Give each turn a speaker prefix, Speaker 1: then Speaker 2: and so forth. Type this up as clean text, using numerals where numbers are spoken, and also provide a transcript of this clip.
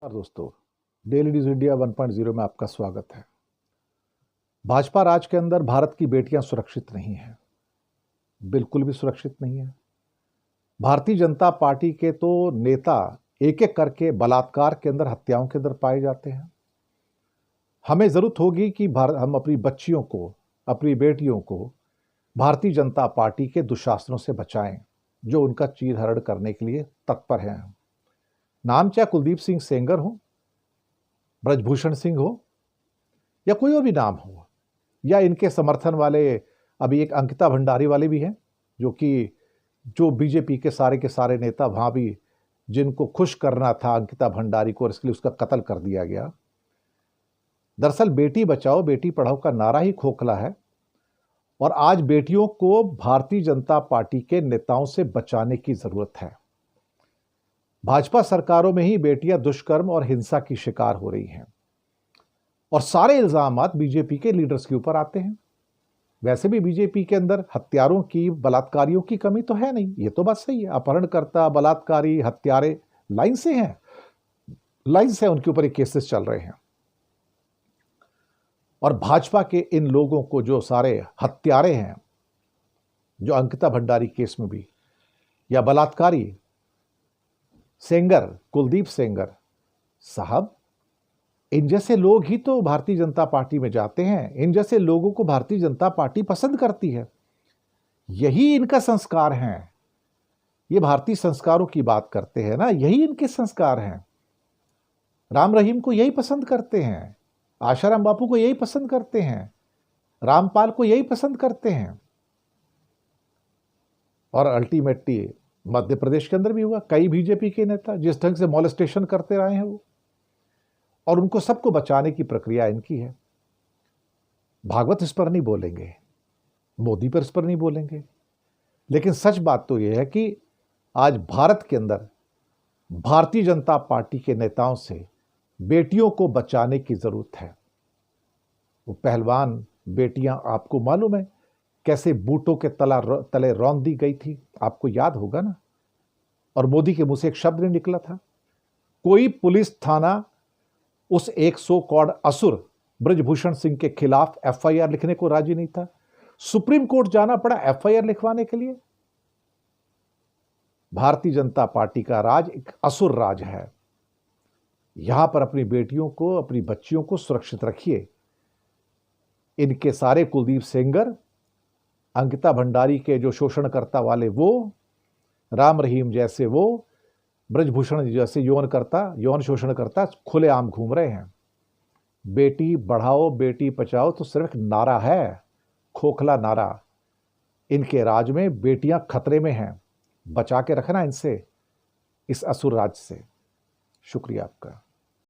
Speaker 1: नमस्कार दोस्तों, daily news India 1.0 में आपका स्वागत है। भाजपा राज के अंदर भारत की बेटियां सुरक्षित नहीं हैं, बिल्कुल भी सुरक्षित नहीं है। भारतीय जनता पार्टी के तो नेता एक एक करके बलात्कार के अंदर, हत्याओं के अंदर पाए जाते हैं। हमें जरूरत होगी कि हम अपनी बच्चियों को, अपनी बेटियों को भारतीय जनता पार्टी के दुशासनों से बचाएं, जो उनका चीरहरण करने के लिए तत्पर हैं। नाम चाहे कुलदीप सिंह सेंगर हो, ब्रजभूषण सिंह हो, या कोई और भी नाम हो, या इनके समर्थन वाले अभी एक अंकिता भंडारी वाले भी हैं, जो बीजेपी के सारे नेता वहां भी, जिनको खुश करना था अंकिता भंडारी को, और इसके लिए उसका कत्ल कर दिया गया। दरअसल बेटी बचाओ बेटी पढ़ाओ का नारा ही खोखला है, और आज बेटियों को भारतीय जनता पार्टी के नेताओं से बचाने की जरूरत है। भाजपा सरकारों में ही बेटियां दुष्कर्म और हिंसा की शिकार हो रही हैं, और सारे इल्जाम बीजेपी के लीडर्स के ऊपर आते हैं। वैसे भी बीजेपी के अंदर हत्यारों की, बलात्कारियों की कमी तो है नहीं, ये तो बात सही है। अपहरणकर्ता, बलात्कारी, हत्यारे लाइन से हैं, लाइन से उनके ऊपर केसेस चल रहे हैं। और भाजपा के इन लोगों को, जो सारे हत्यारे हैं, जो अंकिता भंडारी केस में भी, या बलात्कारी सेंगर, कुलदीप सेंगर साहब, इन जैसे लोग ही तो भारतीय जनता पार्टी में जाते हैं। इन जैसे लोगों को भारतीय जनता पार्टी पसंद करती है। यही इनका संस्कार है। ये भारतीय संस्कारों की बात करते हैं ना, यही इनके संस्कार हैं। राम रहीम को यही पसंद करते हैं, आशाराम बापू को यही पसंद करते हैं, रामपाल को यही पसंद करते हैं। और अल्टीमेटली मध्य प्रदेश के अंदर भी हुआ। कई बीजेपी के नेता जिस ढंग से मॉलेस्टेशन करते रहे हैं वो, और उनको सबको बचाने की प्रक्रिया इनकी है। भागवत इस पर नहीं बोलेंगे, मोदी पर इस पर नहीं बोलेंगे, लेकिन सच बात तो यह है कि आज भारत के अंदर भारतीय जनता पार्टी के नेताओं से बेटियों को बचाने की जरूरत है। वो पहलवान बेटियां, आपको मालूम है कैसे बूटों के तले रौंद दी गई थी, आपको याद होगा ना। और मोदी के मुंह से एक शब्द नहीं निकला था। कोई पुलिस थाना उस एक सो कॉल्ड असुर ब्रजभूषण सिंह के खिलाफ एफआईआर लिखने को राजी नहीं था। सुप्रीम कोर्ट जाना पड़ा एफआईआर लिखवाने के लिए। भारतीय जनता पार्टी का राज एक असुर राज है। यहां पर अपनी बेटियों को, अपनी बच्चियों को सुरक्षित रखिए। इनके सारे कुलदीप सेंगर, अंकिता भंडारी के जो शोषणकर्ता वाले वो, राम रहीम जैसे वो, ब्रजभूषण जैसे यौन शोषणकर्ता खुलेआम घूम रहे हैं। बेटी बढ़ाओ बेटी बचाओ तो सिर्फ नारा है, खोखला नारा। इनके राज में बेटियां खतरे में हैं। बचा के रखना इनसे, इस असुर राज से। शुक्रिया आपका।